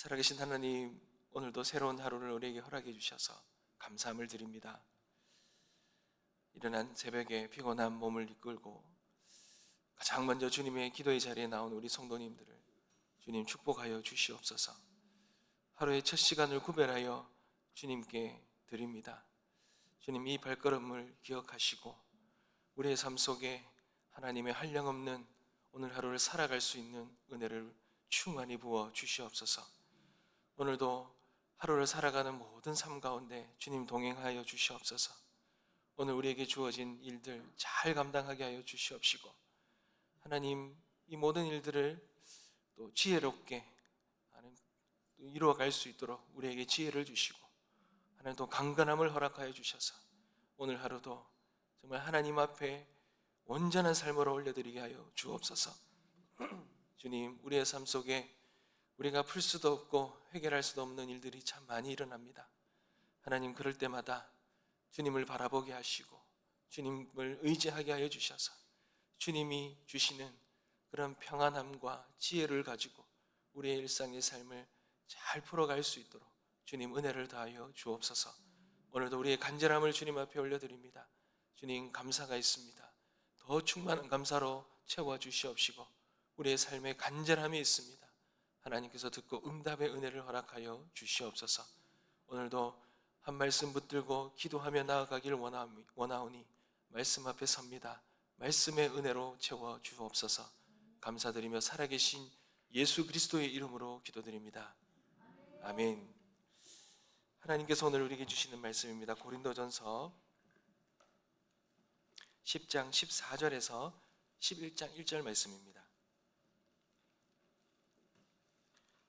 살아계신 하나님, 오늘도 새로운 하루를 우리에게 허락해 주셔서 감사함을 드립니다. 이른 새벽에 피곤한 몸을 이끌고 가장 먼저 주님의 기도의 자리에 나온 우리 성도님들을 주님 축복하여 주시옵소서. 하루의 첫 시간을 구별하여 주님께 드립니다. 주님, 이 발걸음을 기억하시고 우리의 삶 속에 하나님의 한량없는 오늘 하루를 살아갈 수 있는 은혜를 충만히 부어 주시옵소서. 오늘도 하루를 살아가는 모든 삶 가운데 주님 동행하여 주시옵소서. 오늘 우리에게 주어진 일들 잘 감당하게 하여 주시옵시고, 하나님, 이 모든 일들을 또 지혜롭게 이루어갈 수 있도록 우리에게 지혜를 주시고, 하나님 또 강건함을 허락하여 주셔서 오늘 하루도 정말 하나님 앞에 온전한 삶으로 올려드리게 하여 주옵소서. 주님, 우리의 삶 속에 우리가 풀 수도 없고 해결할 수도 없는 일들이 참 많이 일어납니다. 하나님, 그럴 때마다 주님을 바라보게 하시고 주님을 의지하게 하여 주셔서 주님이 주시는 그런 평안함과 지혜를 가지고 우리의 일상의 삶을 잘 풀어갈 수 있도록 주님 은혜를 다하여 주옵소서. 오늘도 우리의 간절함을 주님 앞에 올려드립니다. 주님, 감사가 있습니다. 더 충만한 감사로 채워주시옵시고 우리의 삶에 간절함이 있습니다. 하나님께서 듣고 응답의 은혜를 허락하여 주시옵소서. 오늘도 한 말씀 붙들고 기도하며 나아가길 원하오니 말씀 앞에 섭니다. 말씀의 은혜로 채워 주옵소서. 감사드리며 살아계신 예수 그리스도의 이름으로 기도드립니다. 아멘. 하나님께서 오늘 우리에게 주시는 말씀입니다. 고린도전서 10장 14절에서 11장 1절 말씀입니다.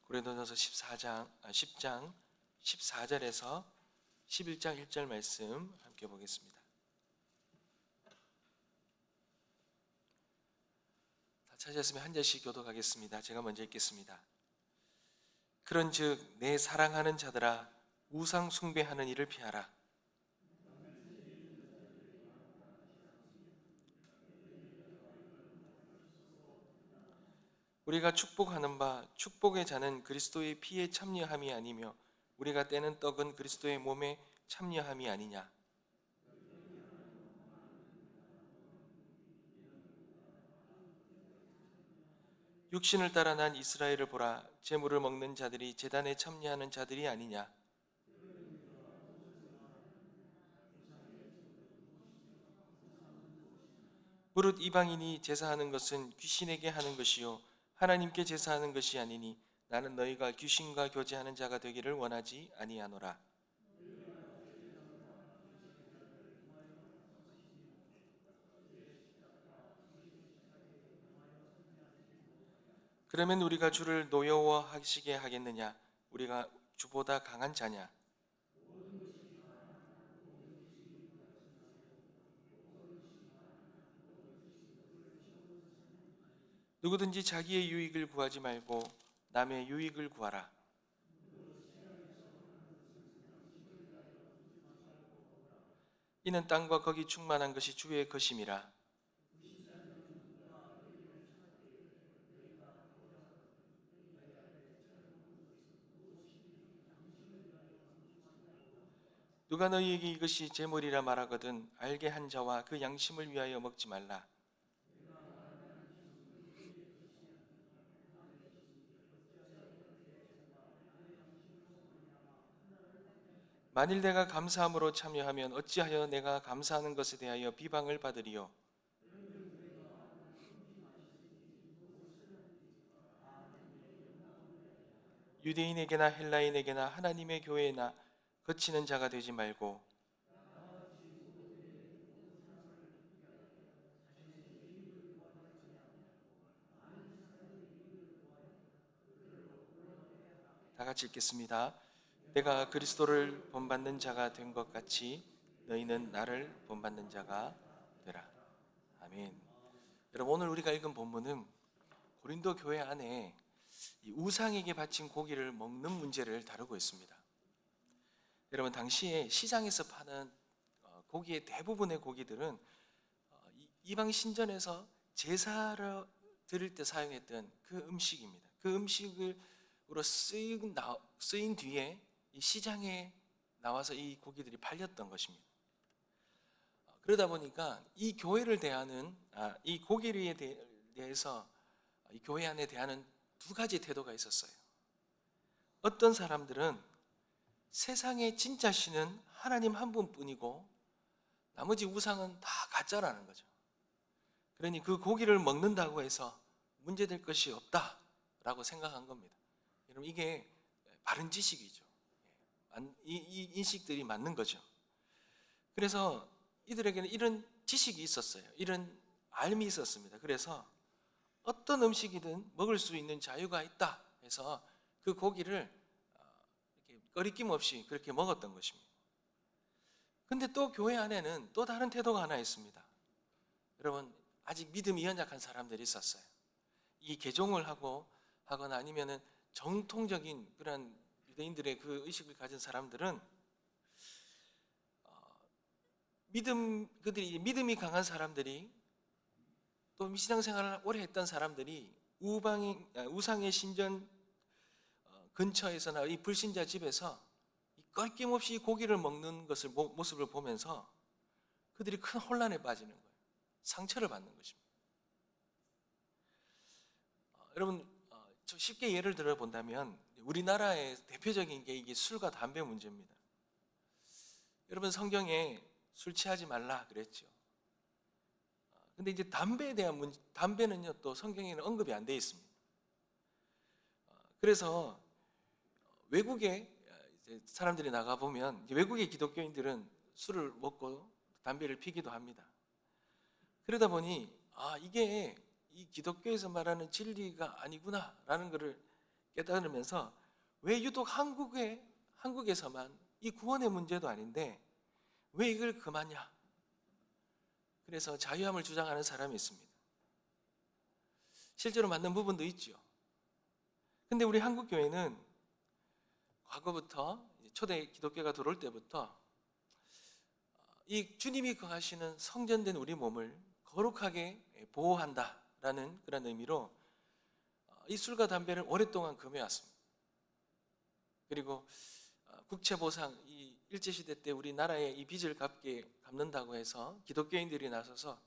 고린도전서 10장 14절에서 11장 1절 말씀 함께 보겠습니다. 다 찾으셨으면 한 절씩 교독하겠습니다. 제가 먼저 읽겠습니다. 그런즉 내 사랑하는 자들아, 우상 숭배하는 일을 피하라. 우리가 축복하는 바 축복의 자는 그리스도의 피에 참여함이 아니며 우리가 떼는 떡은 그리스도의 몸에 참여함이 아니냐. 육신을 따라 난 이스라엘을 보라. 제물을 먹는 자들이 제단에 참여하는 자들이 아니냐. 무릇 이방인이 제사하는 것은 귀신에게 하는 것이요 하나님께 제사하는 것이 아니니 나는 너희가 귀신과 교제하는 자가 되기를 원하지 아니하노라. 그러면 우리가 주를 노여워하시게 하겠느냐? 우리가 주보다 강한 자냐? 누구든지 자기의 유익을 구하지 말고 남의 유익을 구하라. 이는 땅과 거기 충만한 것이 주의 것임이라. 누가 너희에게 이것이 제물이라 말하거든 알게 한 자와 그 양심을 위하여 먹지 말라. 만일 내가 감사함으로 참여하면 어찌하여 내가 감사하는 것에 대하여 비방을 받으리요. 유대인에게나 헬라인에게나 하나님의 교회나 거치는 자가 되지 말고 다 같이 읽겠습니다. 내가 그리스도를 본받는 자가 된 것 같이 너희는 나를 본받는 자가 되라. 아멘. 여러분, 오늘 우리가 읽은 본문은 고린도 교회 안에 이 우상에게 바친 고기를 먹는 문제를 다루고 있습니다. 여러분, 당시에 시장에서 파는 고기의 대부분의 고기들은 이방 신전에서 제사를 드릴 때 사용했던 그 음식입니다. 그 음식으로 쓰인 뒤에 이 시장에 나와서 이 고기들이 팔렸던 것입니다. 그러다 보니까 이 교회를 대하는 이 고기류에 대해서 이 교회 안에 대하는 두 가지 태도가 있었어요. 어떤 사람들은 세상의 진짜 신은 하나님 한 분뿐이고 나머지 우상은 다 가짜라는 거죠. 그러니 그 고기를 먹는다고 해서 문제될 것이 없다라고 생각한 겁니다. 여러분, 이게 바른 지식이죠. 이 인식들이 맞는 거죠. 그래서 이들에게는 이런 지식이 있었어요. 이런 알미 있었습니다. 그래서 어떤 음식이든 먹을 수 있는 자유가 있다 해서 그 고기를 이렇게 꺼리낌 없이 그렇게 먹었던 것입니다. 근데 또 교회 안에는 또 다른 태도가 하나 있습니다. 여러분, 아직 믿음이 연약한 사람들이 있었어요. 이 개종을 하거나 아니면은 정통적인 그런 유대인들의 그 의식을 가진 사람들은 그들이 믿음이 강한 사람들이 또 신앙생활을 오래 했던 사람들이 우상의 신전 근처에서나 이 불신자 집에서 껄낌없이 고기를 먹는 모습을 보면서 그들이 큰 혼란에 빠지는 거예요. 상처를 받는 것입니다. 여러분, 쉽게 예를 들어 본다면 우리나라의 대표적인 게 이게 술과 담배 문제입니다. 여러분, 성경에 술 취하지 말라 그랬죠. 근데 이제 담배에 대한 담배는요, 또 성경에는 언급이 안 돼 있습니다. 그래서 외국에 이제 사람들이 나가 보면 외국의 기독교인들은 술을 먹고 담배를 피기도 합니다. 그러다 보니 이게 이 기독교에서 말하는 진리가 아니구나라는 것을 깨달으면서 왜 유독 한국에서만 이 구원의 문제도 아닌데 왜 이걸 금하냐? 그래서 자유함을 주장하는 사람이 있습니다. 실제로 맞는 부분도 있죠. 근데 우리 한국 교회는 과거부터 초대 기독교가 들어올 때부터 이 주님이 거하시는 성전된 우리 몸을 거룩하게 보호한다라는 그런 의미로 이 술과 담배를 오랫동안 금해왔습니다. 그리고 국채보상, 이 일제시대 때 우리나라의 이 빚을 갚는다고 해서 기독교인들이 나서서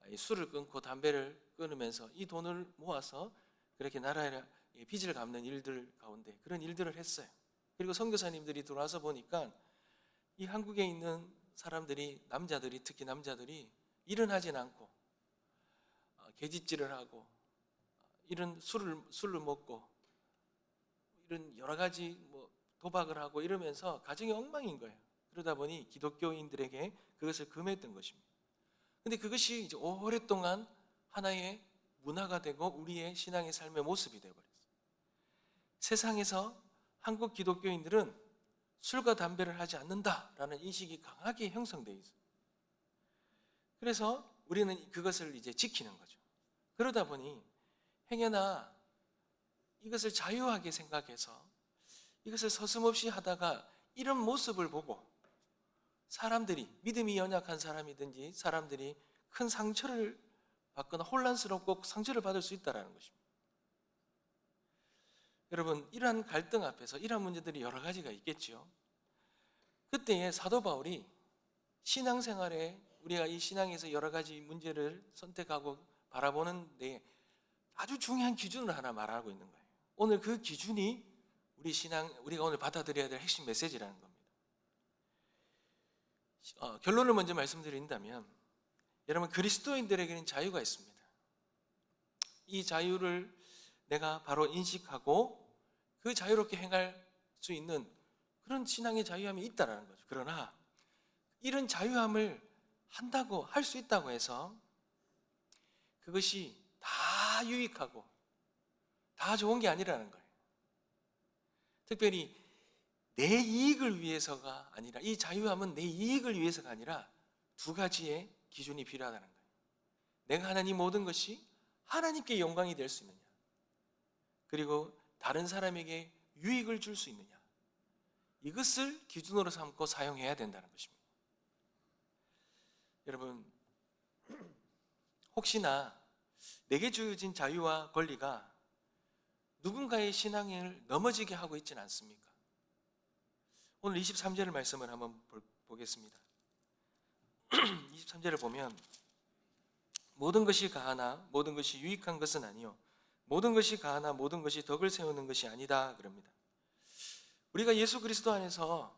이 술을 끊고 담배를 끊으면서 이 돈을 모아서 그렇게 나라의 빚을 갚는 일들 가운데 그런 일들을 했어요. 그리고 선교사님들이 들어와서 보니까 이 한국에 있는 사람들이, 특히 남자들이 일은 하진 않고 계집질을 하고 이런 술을 먹고 이런 여러 가지 도박을 하고 이러면서 가정이 엉망인 거예요. 그러다 보니 기독교인들에게 그것을 금했던 것입니다. 근데 그것이 이제 오랫동안 하나의 문화가 되고 우리의 신앙의 삶의 모습이 되어버렸어요. 세상에서 한국 기독교인들은 술과 담배를 하지 않는다라는 인식이 강하게 형성되어 있어요. 그래서 우리는 그것을 이제 지키는 거죠. 그러다 보니 행여나 이것을 자유하게 생각해서 이것을 서슴없이 하다가 이런 모습을 보고 사람들이, 믿음이 연약한 사람이든지 사람들이 큰 상처를 받거나 혼란스럽고 상처를 받을 수 있다는 것입니다. 여러분, 이러한 갈등 앞에서 이러한 문제들이 여러 가지가 있겠죠. 그때에 사도 바울이 신앙생활에 우리가 이 신앙에서 여러 가지 문제를 선택하고 바라보는 데 아주 중요한 기준을 하나 말하고 있는 거예요. 오늘 그 기준이 우리가 오늘 받아들여야 될 핵심 메시지라는 겁니다. 결론을 먼저 말씀드린다면 여러분, 그리스도인들에게는 자유가 있습니다. 이 자유를 내가 바로 인식하고 그 자유롭게 행할 수 있는 그런 신앙의 자유함이 있다는 거죠. 그러나 이런 자유함을 할 수 있다고 해서 그것이 다 유익하고 다 좋은 게 아니라는 거예요. 특별히 내 이익을 위해서가 아니라, 이 자유함은 내 이익을 위해서가 아니라 두 가지의 기준이 필요하다는 거예요. 내가 하는 이 모든 것이 하나님께 영광이 될 수 있느냐, 그리고 다른 사람에게 유익을 줄 수 있느냐, 이것을 기준으로 삼고 사용해야 된다는 것입니다. 여러분, 혹시나 내게 주어진 자유와 권리가 누군가의 신앙을 넘어지게 하고 있지는 않습니까? 오늘 23절 말씀을 한번 보겠습니다. 23절을 보면 모든 것이 가하나 모든 것이 유익한 것은 아니요 모든 것이 가하나 모든 것이 덕을 세우는 것이 아니다 그럽니다. 우리가 예수 그리스도 안에서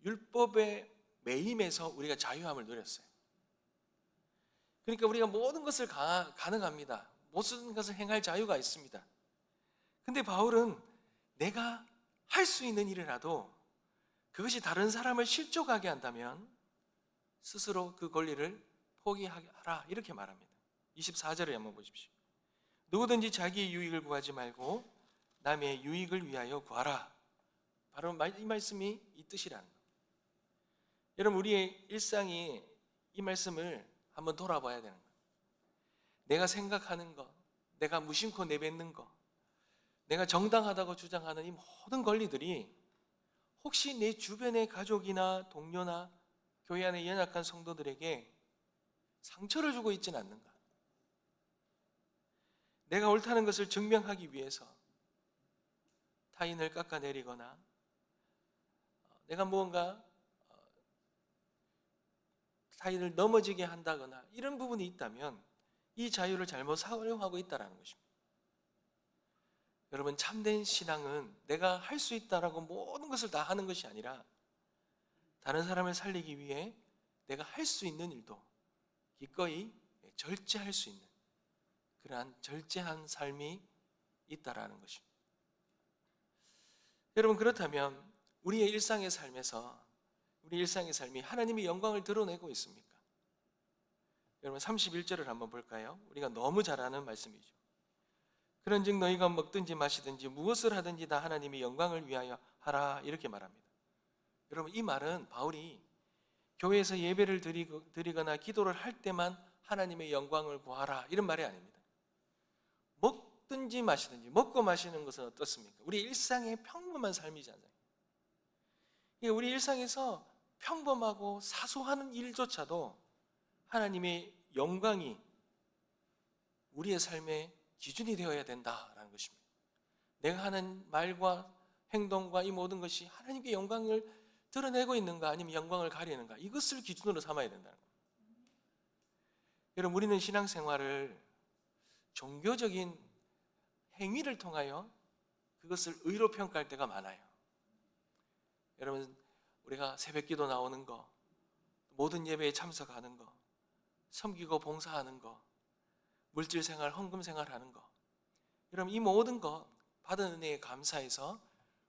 율법의 매임에서 우리가 자유함을 누렸어요. 그러니까 우리가 모든 것을 가능합니다. 모든 것을 행할 자유가 있습니다. 근데 바울은 내가 할 수 있는 일이라도 그것이 다른 사람을 실족하게 한다면 스스로 그 권리를 포기하라 이렇게 말합니다. 24절을 한번 보십시오. 누구든지 자기의 유익을 구하지 말고 남의 유익을 위하여 구하라. 바로 이 말씀이 이 뜻이라는 거예요. 여러분 우리의 일상이 이 말씀을 한번 돌아봐야 되는 거예요. 내가 생각하는 것, 내가 무심코 내뱉는 것, 내가 정당하다고 주장하는 이 모든 권리들이 혹시 내 주변의 가족이나 동료나 교회 안의 연약한 성도들에게 상처를 주고 있지는 않는가? 내가 옳다는 것을 증명하기 위해서 타인을 깎아내리거나 내가 무언가 타인을 넘어지게 한다거나 이런 부분이 있다면 이 자유를 잘못 사용하고 있다는 것입니다. 여러분 참된 신앙은 내가 할 수 있다라고 모든 것을 다 하는 것이 아니라 다른 사람을 살리기 위해 내가 할 수 있는 일도 기꺼이 절제할 수 있는 그러한 절제한 삶이 있다라는 것입니다. 여러분 그렇다면 우리의 일상의 삶에서 우리 일상의 삶이 하나님의 영광을 드러내고 있습니까? 여러분 31절을 한번 볼까요? 우리가 너무 잘 아는 말씀이죠. 그런즉 너희가 먹든지 마시든지 무엇을 하든지 다 하나님의 영광을 위하여 하라 이렇게 말합니다. 여러분 이 말은 바울이 교회에서 예배를 드리거나 기도를 할 때만 하나님의 영광을 구하라 이런 말이 아닙니다. 먹든지 마시든지 먹고 마시는 것은 어떻습니까? 우리 일상의 평범한 삶이잖아요. 우리 일상에서 평범하고 사소한 일조차도 하나님의 영광이 우리의 삶의 기준이 되어야 된다라는 것입니다. 내가 하는 말과 행동과 이 모든 것이 하나님께 영광을 드러내고 있는가 아니면 영광을 가리는가 이것을 기준으로 삼아야 된다는 겁니다. 여러분 우리는 신앙생활을 종교적인 행위를 통하여 그것을 의로 평가할 때가 많아요. 여러분 우리가 새벽기도 나오는 거, 모든 예배에 참석하는 거, 섬기고 봉사하는 거, 물질생활, 헌금생활 하는 거, 여러분 이 모든 거 받은 은혜에 감사해서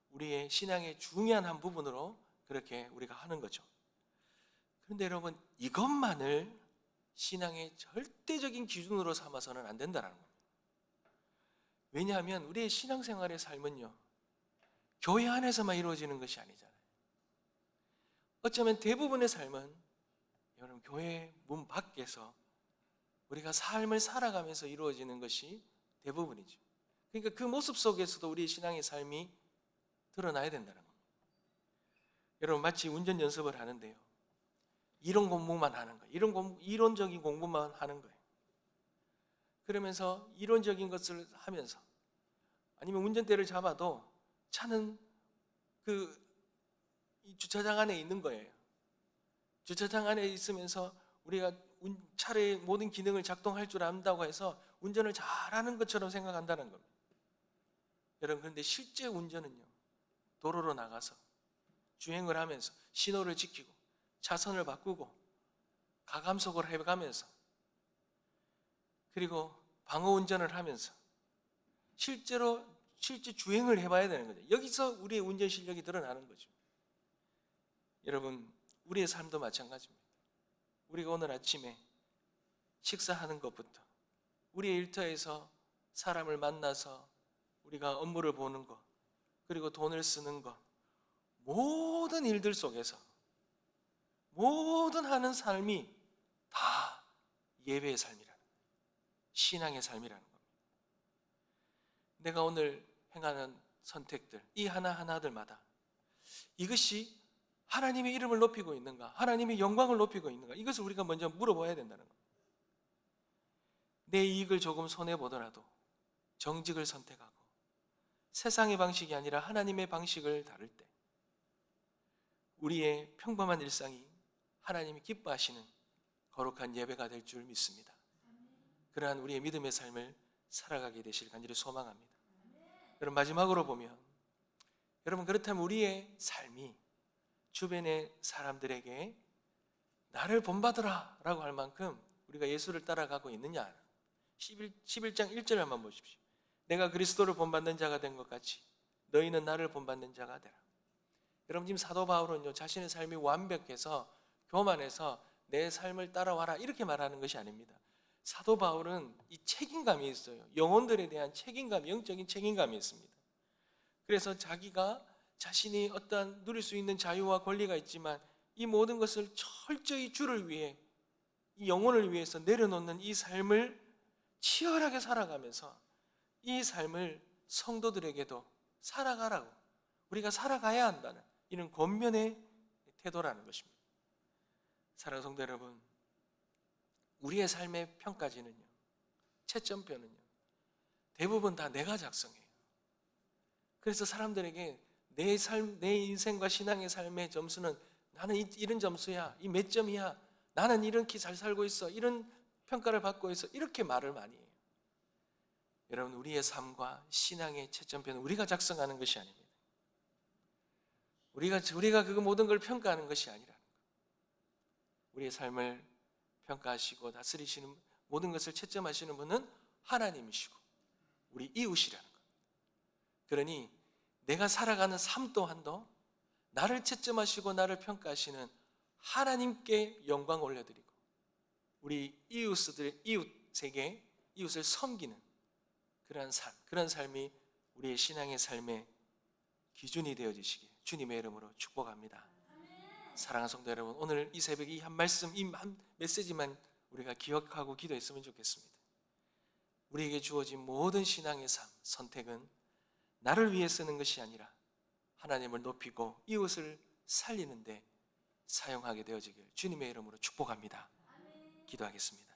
우리의 신앙의 중요한 한 부분으로 그렇게 우리가 하는 거죠. 그런데 여러분 이것만을 신앙의 절대적인 기준으로 삼아서는 안 된다는 겁니다. 왜냐하면 우리의 신앙생활의 삶은요 교회 안에서만 이루어지는 것이 아니잖아요. 어쩌면 대부분의 삶은 여러분 교회 문 밖에서 우리가 삶을 살아가면서 이루어지는 것이 대부분이죠. 그러니까 그 모습 속에서도 우리의 신앙의 삶이 드러나야 된다는 겁니다. 여러분 마치 운전 연습을 하는데요. 이론 공부만 하는 거예요. 이론적인 공부만 하는 거예요. 그러면서 이론적인 것을 하면서 아니면 운전대를 잡아도 차는 이 주차장 안에 있는 거예요. 주차장 안에 있으면서 우리가 차의 모든 기능을 작동할 줄 안다고 해서 운전을 잘하는 것처럼 생각한다는 겁니다. 여러분 그런데 실제 운전은요 도로로 나가서 주행을 하면서 신호를 지키고 차선을 바꾸고 가감속을 해가면서 그리고 방어 운전을 하면서 실제 주행을 해봐야 되는 거죠. 여기서 우리의 운전 실력이 드러나는 거죠. 여러분 우리의 삶도 마찬가지입니다. 우리가 오늘 아침에 식사하는 것부터 우리의 일터에서 사람을 만나서 우리가 업무를 보는 것 그리고 돈을 쓰는 것 모든 일들 속에서 모든 하는 삶이 다 예배의 삶이라는 거예요. 신앙의 삶이라는 겁니다. 내가 오늘 행하는 선택들 이 하나하나들마다 이것이 하나님의 이름을 높이고 있는가 하나님의 영광을 높이고 있는가 이것을 우리가 먼저 물어봐야 된다는 겁니다. 내 이익을 조금 손해보더라도 정직을 선택하고 세상의 방식이 아니라 하나님의 방식을 다룰 때 우리의 평범한 일상이 하나님이 기뻐하시는 거룩한 예배가 될 줄 믿습니다. 그러한 우리의 믿음의 삶을 살아가게 되실 간절히 소망합니다. 여러분, 마지막으로 보면, 여러분, 그렇다면 우리의 삶이 주변의 사람들에게 나를 본받으라 라고 할 만큼 우리가 예수를 따라가고 있느냐? 11장 1절 한번 보십시오. 내가 그리스도를 본받는 자가 된 것 같이 너희는 나를 본받는 자가 되라. 여러분, 지금 사도 바울은요, 자신의 삶이 완벽해서 교만해서 내 삶을 따라와라 이렇게 말하는 것이 아닙니다. 사도 바울은 이 책임감이 있어요. 영혼들에 대한 책임감, 영적인 책임감이 있습니다. 그래서 자신이 어떤 누릴 수 있는 자유와 권리가 있지만 이 모든 것을 철저히 주를 위해, 이 영혼을 위해서 내려놓는 이 삶을 치열하게 살아가면서 이 삶을 성도들에게도 살아가라고, 우리가 살아가야 한다는 이런 권면의 태도라는 것입니다. 사랑하는 성도 여러분, 우리의 삶의 평가지는요, 채점표는요, 대부분 다 내가 작성해요. 그래서 사람들에게 내 인생과 신앙의 삶의 점수는 나는 이런 점수야, 이 몇 점이야, 나는 이렇게 잘 살고 있어, 이런 평가를 받고 있어, 이렇게 말을 많이 해요. 여러분, 우리의 삶과 신앙의 채점표는 우리가 작성하는 것이 아닙니다. 우리가 그 모든 걸 평가하는 것이 아니라는 것. 우리의 삶을 평가하시고 다스리시는, 모든 것을 채점하시는 분은 하나님이시고 우리 이웃이라는 것. 그러니 내가 살아가는 삶 또한도 나를 채점하시고 나를 평가하시는 하나님께 영광 올려드리고 우리 이웃에게 이웃을 섬기는 그런 삶이 우리의 신앙의 삶의 기준이 되어지시길 주님의 이름으로 축복합니다. 사랑하는 성도 여러분, 오늘 이 새벽에 이 한 말씀, 이 한 메시지만 우리가 기억하고 기도했으면 좋겠습니다. 우리에게 주어진 모든 신앙의 삶, 선택은 나를 위해 쓰는 것이 아니라 하나님을 높이고 이웃을 살리는 데 사용하게 되어지길 주님의 이름으로 축복합니다. 기도하겠습니다.